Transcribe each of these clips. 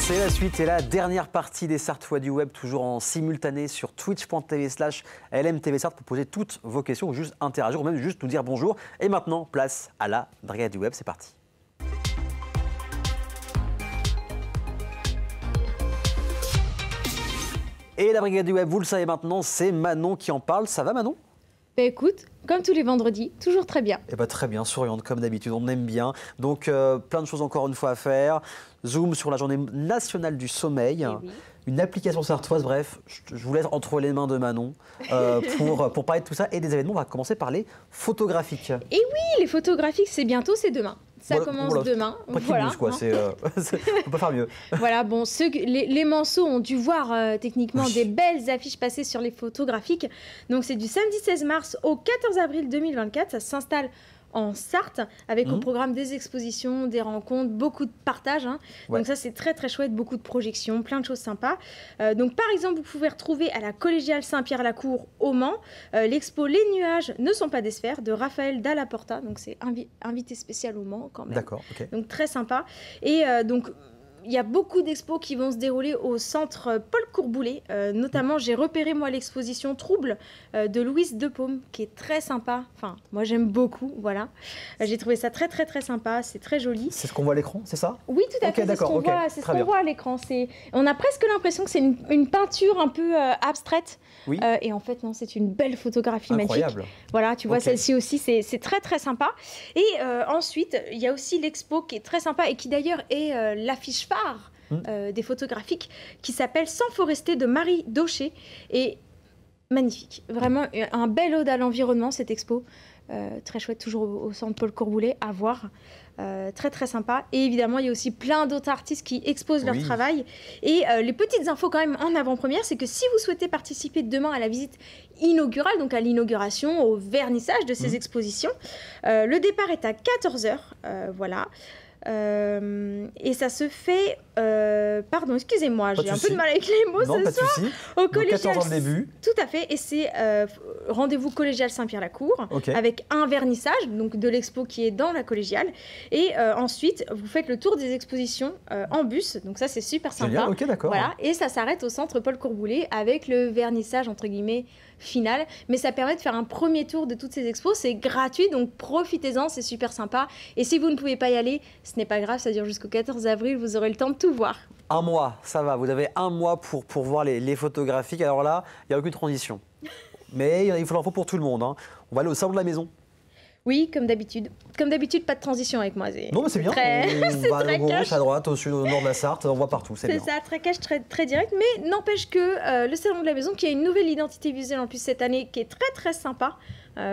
C'est la suite et la dernière partie des Sartois du Web, toujours en simultané sur twitch.tv/LMTV Sarthe pour poser toutes vos questions ou juste interagir ou même juste nous dire bonjour. Et maintenant, place à la Brigade du Web, c'est parti. Et la Brigade du Web, vous le savez maintenant, c'est Manon qui en parle. Ça va Manon ? Bah écoute, comme tous les vendredis, toujours très bien. Eh ben, très bien, souriante comme d'habitude, on aime bien. Donc plein de choses encore une fois à faire. Zoom sur la journée nationale du sommeil. Oui. Une application sartoise, bref, je vous laisse entre les mains de Manon pour parler de tout ça et des événements. On va commencer par les photographiques. Et oui, les photographiques, c'est bientôt, c'est demain. Ça commence demain. Voilà, quoi, on peut pas faire mieux. Voilà, bon, les manceaux ont dû voir techniquement des belles affiches passer sur les photographiques. Donc c'est du samedi 16 mars au 14 avril 2024. Ça s'installe en Sarthe, avec au programme des expositions, des rencontres, beaucoup de partage. Hein. Ouais. Donc ça, c'est très très chouette, beaucoup de projections, plein de choses sympas. Donc par exemple, vous pouvez retrouver à la collégiale Saint-Pierre-la-Cour au Mans, l'expo Les nuages ne sont pas des sphères de Raphaël Dalla Porta. Donc c'est invité spécial au Mans quand même. D'accord, ok. Donc très sympa. Et donc il y a beaucoup d'expos qui vont se dérouler au centre Paul Courboulet. Notamment, j'ai repéré, moi, l'exposition Trouble de Louise Depaume, qui est très sympa. Enfin, moi, j'aime beaucoup, voilà. J'ai trouvé ça très, très, très sympa. C'est très joli. C'est ce qu'on voit à l'écran, c'est ça ? Oui, tout à fait. C'est ce qu'on voit à l'écran. On a presque l'impression que c'est une peinture un peu abstraite. Oui. Et en fait, non, c'est une belle photographie Incroyable. magique. Voilà, tu vois, celle-ci aussi, c'est très, très sympa. Et ensuite, il y a aussi l'expo qui est très sympa et qui, d'ailleurs, est l'affiche phare des photographiques, qui s'appelle Sans forester de Marie Daucher. Et magnifique. Vraiment, un bel ode à l'environnement, cette expo. Très chouette, toujours au centre Paul Courboulet, à voir. Très très sympa. Et évidemment, il y a aussi plein d'autres artistes qui exposent leur travail. Et les petites infos quand même en avant-première, c'est que si vous souhaitez participer demain à la visite inaugurale, donc à l'inauguration, au vernissage de ces expositions, le départ est à 14h. Voilà. Et ça se fait... pardon, excusez-moi, j'ai un peu de mal avec les mots ce soir. Au collégial, 14 ans le début. Tout à fait. Et c'est rendez-vous collégial Saint-Pierre-la-Cour, avec un vernissage donc de l'expo qui est dans la collégiale. Et ensuite, vous faites le tour des expositions en bus. Donc ça, c'est super sympa. Génial, ok, d'accord. Voilà. Et ça s'arrête au centre Paul Courboulet avec le vernissage, entre guillemets, final. Mais ça permet de faire un premier tour de toutes ces expos. C'est gratuit, donc profitez-en, c'est super sympa. Et si vous ne pouvez pas y aller, ce n'est pas grave, ça dure jusqu'au 14 avril, vous aurez le temps de tout voir. Un mois, ça va, vous avez un mois pour voir les photographiques. Alors là, il n'y a aucune transition. Mais il faut l'info pour tout le monde. Hein. On va aller au salon de la maison. Oui, comme d'habitude. Comme d'habitude, pas de transition avec moi. Non, mais c'est bien. C'est on va très à gauche, cash. à droite, au sud, au nord de la Sarthe, on voit partout. C'est bien. Ça, très cash, très, très direct. Mais n'empêche que le salon de la maison, qui a une nouvelle identité visuelle en plus cette année, qui est très très sympa.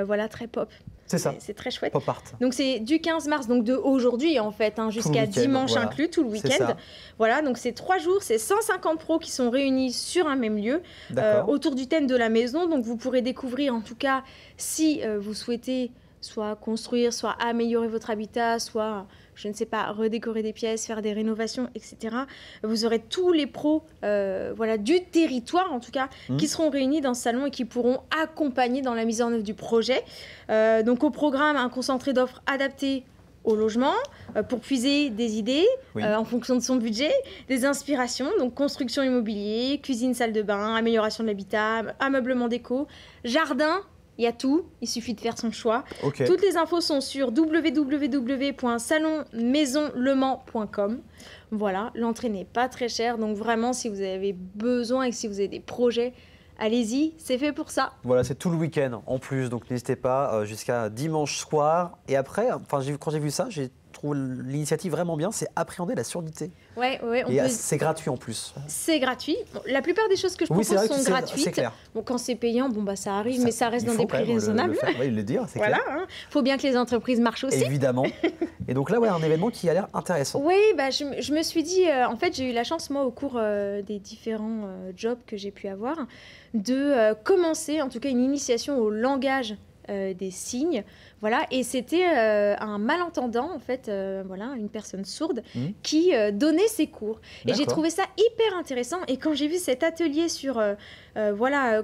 Voilà, très pop. C'est ça. C'est très chouette. Pop art. Donc c'est du 15 mars, donc de aujourd'hui en fait, hein, jusqu'à dimanche inclus, tout le week-end. Voilà, donc c'est 3 jours, c'est 150 pros qui sont réunis sur un même lieu, autour du thème de la maison. Donc vous pourrez découvrir, en tout cas, si vous souhaitez soit construire, soit améliorer votre habitat, soit, je ne sais pas, redécorer des pièces, faire des rénovations, etc. Vous aurez tous les pros voilà, du territoire, en tout cas, qui seront réunis dans ce salon et qui pourront accompagner dans la mise en œuvre du projet. Donc au programme, un concentré d'offres adaptées au logement, pour puiser des idées en fonction de son budget, des inspirations, donc construction immobilier, cuisine, salle de bain, amélioration de l'habitat, ameublement déco, jardin. Il y a tout, il suffit de faire son choix. Toutes les infos sont sur www.salonmaisonlemans.com. Voilà, l'entrée n'est pas très chère, donc vraiment, si vous avez besoin et si vous avez des projets, allez-y, c'est fait pour ça. Voilà, c'est tout le week-end en plus, donc n'hésitez pas jusqu'à dimanche soir. Et après, quand j'ai vu ça, j'ai trouvé l'initiative vraiment bien, c'est appréhender la surdité. Ouais, c'est gratuit en plus. C'est gratuit. Bon, la plupart des choses que je propose sont gratuites. C'est clair. Bon, quand c'est payant, ça arrive, mais ça reste dans des prix raisonnables. Il le dire, c'est voilà, clair. Hein. Faut bien que les entreprises marchent aussi. Évidemment. Et donc là, un événement qui a l'air intéressant. Oui, je me suis dit, en fait, j'ai eu la chance, moi, au cours des différents jobs que j'ai pu avoir, de commencer, en tout cas, une initiation au langage des signes, voilà, et c'était un malentendant en fait, voilà, une personne sourde qui donnait ses cours. Et j'ai trouvé ça hyper intéressant. Et quand j'ai vu cet atelier sur, voilà,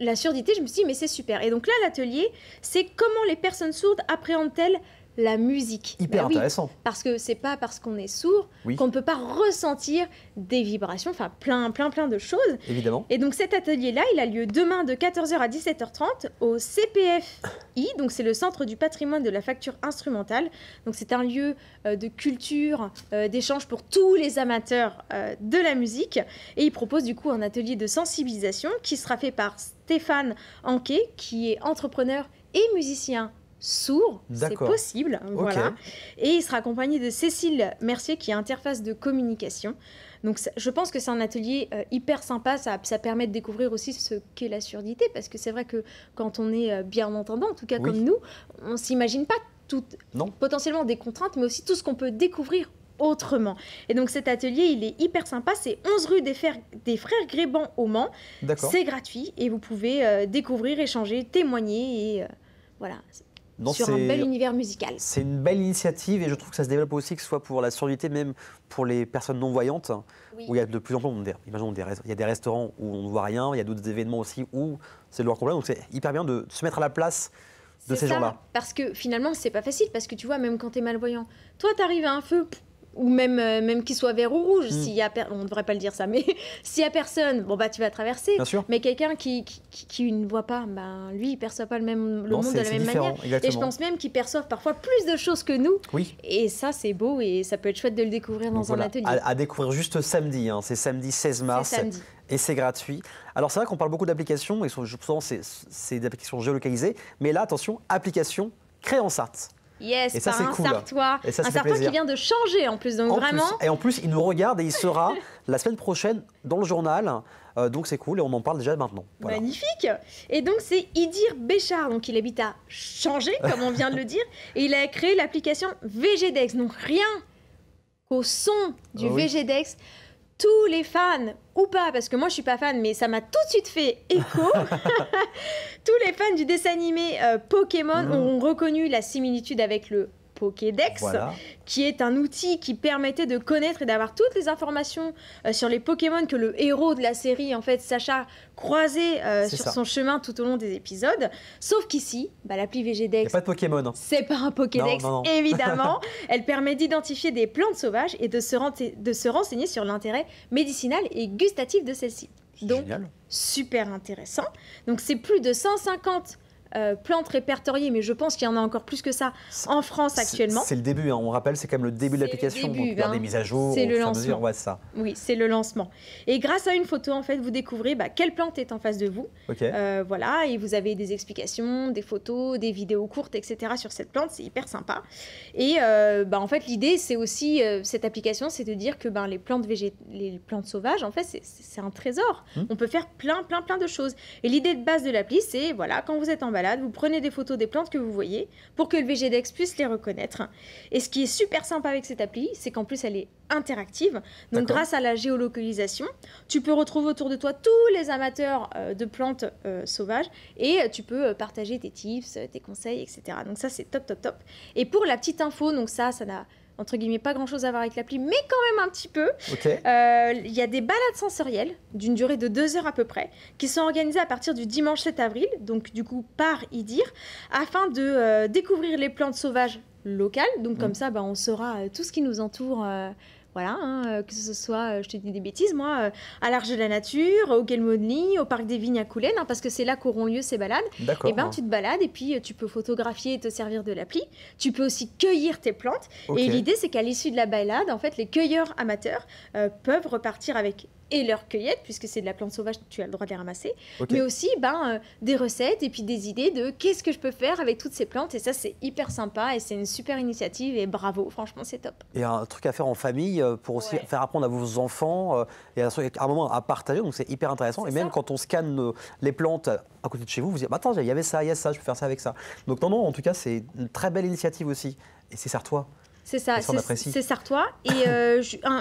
la surdité, je me suis dit mais c'est super. Et donc là, l'atelier, c'est comment les personnes sourdes appréhendent-elles la musique. Hyper intéressant. Parce que c'est pas parce qu'on est sourd qu'on ne peut pas ressentir des vibrations, enfin plein de choses. Évidemment. Et donc cet atelier-là, il a lieu demain de 14h à 17h30 au CPFI, donc c'est le Centre du patrimoine de la facture instrumentale. Donc c'est un lieu de culture, d'échange pour tous les amateurs de la musique. Et il propose du coup un atelier de sensibilisation qui sera fait par Stéphane Anquet, qui est entrepreneur et musicien sourd, c'est possible, voilà. Et il sera accompagné de Cécile Mercier, qui est interface de communication. Donc je pense que c'est un atelier hyper sympa, ça permet de découvrir aussi ce qu'est la surdité, parce que c'est vrai que quand on est bien entendant, en tout cas comme nous, on ne s'imagine pas potentiellement des contraintes, mais aussi tout ce qu'on peut découvrir autrement. Et donc cet atelier, il est hyper sympa, c'est 11 rue des Frères Gréban au Mans, c'est gratuit, et vous pouvez découvrir, échanger, témoigner, et voilà. Sur un bel univers musical. C'est une belle initiative et je trouve que ça se développe aussi, que ce soit pour la surdité, même pour les personnes non-voyantes, où il y a de plus en plus, imaginons, il y a des restaurants où on ne voit rien, il y a d'autres événements aussi où c'est leur problème, donc c'est hyper bien de se mettre à la place de ces gens-là. Parce que finalement, c'est pas facile, parce que tu vois, même quand tu es malvoyant, toi, tu arrives à un feu, ou même qu'il soit vert ou rouge, s'il y a on ne devrait pas le dire ça, mais s'il y a personne, bon bah tu vas traverser. Bien sûr. Mais quelqu'un qui ne voit pas, ben lui il perçoit pas le monde de la même manière. Exactement. Et je pense même qu'ils perçoivent parfois plus de choses que nous. Oui. Et ça c'est beau et ça peut être chouette de le découvrir dans un atelier. À découvrir juste samedi, c'est samedi 16 mars. Et c'est gratuit. Alors c'est vrai qu'on parle beaucoup d'applications, et souvent c'est des applications géolocalisées, mais là attention, application créée en Sarthe. Yes, et ça, par un cool. Sartois. Un Sartois qui vient de changer en plus, donc vraiment. Et en plus, il nous regarde et il sera la semaine prochaine dans le journal. Donc c'est cool et on en parle déjà maintenant. Voilà. Magnifique. Et donc c'est Idir Béchard, donc il habite à Changer, comme on vient de le dire, et il a créé l'application VGDex. Donc rien qu'au son du VGDex, tous les fans, ou pas, parce que moi je suis pas fan, mais ça m'a tout de suite fait écho. Tous les fans du dessin animé Pokémon ont reconnu la similitude avec le Pokédex, qui est un outil qui permettait de connaître et d'avoir toutes les informations sur les Pokémon que le héros de la série, en fait, Sacha, croisait sur son chemin tout au long des épisodes. Sauf qu'ici, l'appli VGDex... Il n'y a pas de Pokémon. C'est pas un Pokédex, non. Évidemment. Elle permet d'identifier des plantes sauvages et de se renseigner sur l'intérêt médicinal et gustatif de celles-ci. Donc, super intéressant. Donc, c'est plus de 150 plantes répertoriées, mais je pense qu'il y en a encore plus que ça en France actuellement. C'est le début, on rappelle, c'est quand même le début de l'application. Il y a des mises à jour, c'est le lancement. Mesure, ça. Oui, c'est le lancement. Et grâce à une photo, en fait, vous découvrez quelle plante est en face de vous. Voilà, et vous avez des explications, des photos, des vidéos courtes, etc. sur cette plante. C'est hyper sympa. Et en fait, l'idée, c'est aussi, cette application, c'est de dire que les plantes sauvages, en fait, c'est un trésor. On peut faire plein de choses. Et l'idée de base de l'appli, c'est, voilà, quand vous êtes en balade, vous prenez des photos des plantes que vous voyez pour que le VGDex puisse les reconnaître. Et ce qui est super sympa avec cette appli, c'est qu'en plus elle est interactive. Donc grâce à la géolocalisation, tu peux retrouver autour de toi tous les amateurs de plantes sauvages et tu peux partager tes tips, tes conseils, etc. Donc ça c'est top. Et pour la petite info, donc ça n'a entre guillemets pas grand chose à voir avec l'appli, mais quand même un petit peu. Il y a des balades sensorielles d'une durée de 2 heures à peu près, qui sont organisées à partir du dimanche 7 avril, donc du coup par Idir, afin de découvrir les plantes sauvages locales. Donc comme ça, on saura tout ce qui nous entoure. Voilà, que ce soit, je te dis des bêtises, moi, à l'Arche de la Nature, au Gelmodny, au Parc des Vignes à Coulennes, parce que c'est là qu'auront lieu ces balades. Et tu te balades et puis tu peux photographier et te servir de l'appli. Tu peux aussi cueillir tes plantes. Et l'idée, c'est qu'à l'issue de la balade, en fait, les cueilleurs amateurs peuvent repartir avec leur cueillette, puisque c'est de la plante sauvage, tu as le droit de les ramasser, mais aussi des recettes et puis des idées de qu'est-ce que je peux faire avec toutes ces plantes. Et ça, c'est hyper sympa et c'est une super initiative et bravo, franchement, c'est top. Et un truc à faire en famille pour aussi faire apprendre à vos enfants et à un moment à partager, donc c'est hyper intéressant. Et même quand on scanne les plantes à côté de chez vous, vous dites attends, il y avait ça, il y a ça, je peux faire ça avec ça. Donc non, en tout cas, c'est une très belle initiative aussi. Et c'est sartois. C'est ça, c'est sartois. Et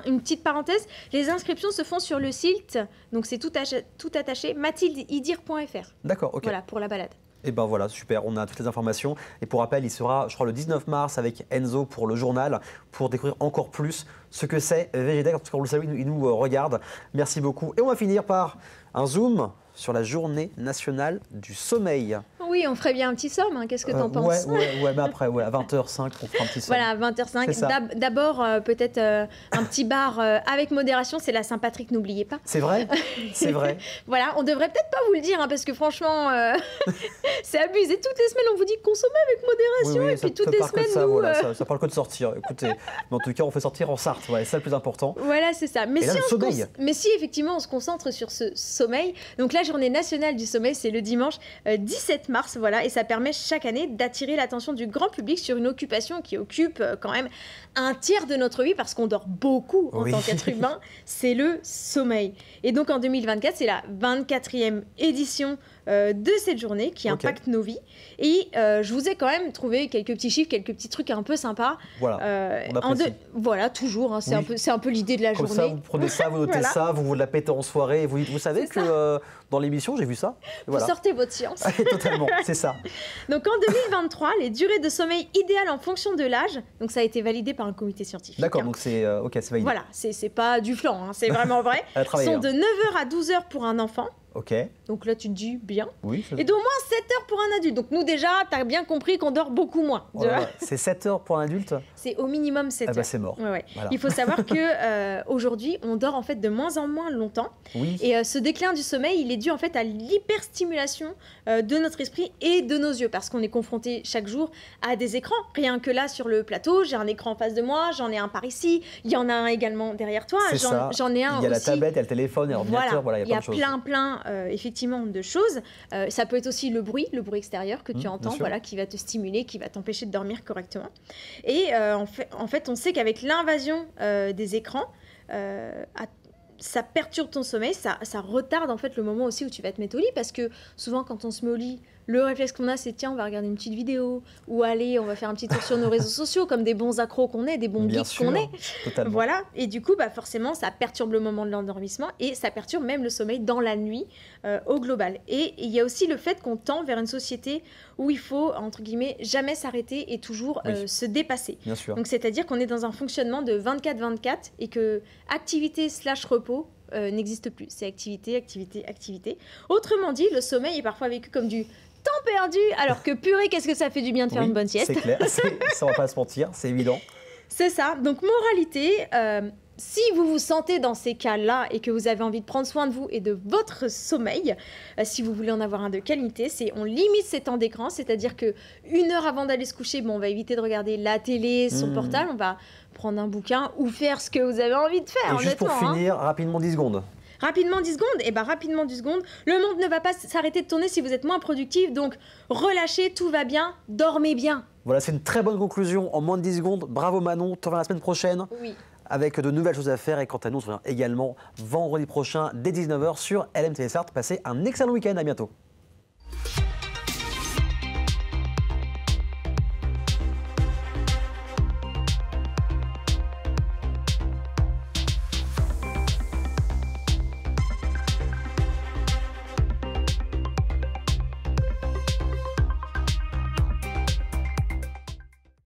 une petite parenthèse, les inscriptions se font sur le site, donc c'est tout attaché, mathildeidir.fr. D'accord, ok. Voilà, pour la balade. Et ben voilà, super, on a toutes les informations. Et pour rappel, il sera, je crois, le 19 mars avec Enzo pour le journal, pour découvrir encore plus ce que c'est VGDex. En tout cas, on le sait, il nous regarde. Merci beaucoup. Et on va finir par un zoom sur la journée nationale du sommeil. Oui, on ferait bien un petit somme, hein. Qu'est-ce que tu en penses? Ouais, mais après, à 20h05, on fera un petit somme. Voilà, à 20h05. D'abord, peut-être un petit bar avec modération, c'est la Saint-Patrick, n'oubliez pas. C'est vrai, c'est vrai. Voilà, on devrait peut-être pas vous le dire, hein, parce que franchement, c'est abusé. Toutes les semaines, on vous dit consommer avec modération, et puis toutes les semaines, ça, voilà, ça parle que de sortir. Écoutez, mais en tout cas, on fait sortir en Sarthe, c'est ça le plus important. Voilà, c'est ça. Mais, là, si effectivement, on se concentre sur ce sommeil, donc la journée nationale du sommeil, c'est le dimanche 17 mars, voilà, et ça permet chaque année d'attirer l'attention du grand public sur une occupation qui occupe quand même un tiers de notre vie, parce qu'on dort beaucoup en tant qu'être humain, c'est le sommeil. Et donc en 2024, c'est la 24e édition de cette journée qui impacte nos vies. Et je vous ai quand même trouvé quelques petits chiffres, quelques petits trucs un peu sympas. Voilà, voilà, toujours, hein, c'est un peu l'idée de la journée. Comme ça, vous prenez ça, vous notez ça, vous la pétez en soirée. Vous savez que dans l'émission, j'ai vu ça. Vous sortez votre science. Totalement, c'est ça. Donc en 2023, les durées de sommeil idéales en fonction de l'âge, donc ça a été validé par un comité scientifique. D'accord, donc c'est validé. Voilà, c'est pas du flan, hein, c'est vraiment vrai. Sont de 9h à 12h pour un enfant. Ok. Donc là, tu te dis bien. Oui, et d'au moins 7 heures pour un adulte. Donc nous, déjà, tu as bien compris qu'on dort beaucoup moins. Voilà. C'est 7 heures pour un adulte? C'est au minimum 7 heures. Bah, c'est mort. Ouais. Voilà. Il faut savoir qu'aujourd'hui, on dort en fait de moins en moins longtemps. Oui. Et ce déclin du sommeil, il est dû en fait à l'hyperstimulation de notre esprit et de nos yeux. Parce qu'on est confronté chaque jour à des écrans. Rien que là, sur le plateau, j'ai un écran en face de moi, j'en ai un par ici, il y en a un également derrière toi. J'en ai un aussi. Il y a la tablette, il y a le téléphone, il y a l'ordinateur, voilà, il y a plein de choses. plein effectivement de choses. Ça peut être aussi le bruit extérieur que tu entends, voilà, qui va te stimuler, qui va t'empêcher de dormir correctement. Et en fait, on sait qu'avec l'invasion des écrans, ça perturbe ton sommeil, ça retarde en fait le moment aussi où tu vas te mettre au lit, parce que souvent quand on se met au lit, le réflexe qu'on a, c'est tiens, on va regarder une petite vidéo, ou allez, on va faire un petit tour sur nos réseaux sociaux, comme des bons accros qu'on est, des bons geeks qu'on est. Totalement. Voilà, et du coup, forcément, ça perturbe le moment de l'endormissement, et ça perturbe même le sommeil dans la nuit au global. Et il y a aussi le fait qu'on tend vers une société où il faut, entre guillemets, jamais s'arrêter et toujours se dépasser. Bien sûr. Donc c'est-à-dire qu'on est dans un fonctionnement de 24-24 et que activité/repos n'existe plus. C'est activité, activité, activité. Autrement dit, le sommeil est parfois vécu comme du temps perdu, alors que purée, qu'est-ce que ça fait du bien de faire une bonne sieste. C'est clair, ça on va pas se mentir, c'est évident. C'est ça. Donc moralité, si vous vous sentez dans ces cas-là et que vous avez envie de prendre soin de vous et de votre sommeil, si vous voulez en avoir un de qualité, on limite ses temps d'écran, c'est-à-dire que 1 heure avant d'aller se coucher, on va éviter de regarder la télé, son portable, on va prendre un bouquin ou faire ce que vous avez envie de faire. Et juste pour finir, rapidement 10 secondes. Rapidement 10 secondes, et rapidement 10 secondes, le monde ne va pas s'arrêter de tourner si vous êtes moins productif, donc relâchez, tout va bien, dormez bien. Voilà, c'est une très bonne conclusion en moins de 10 secondes. Bravo Manon, tu reviens la semaine prochaine. Oui. Avec de nouvelles choses à faire, et quant à nous, on se revient également vendredi prochain dès 19h sur LMTV Sarthe. Passez un excellent week-end, à bientôt.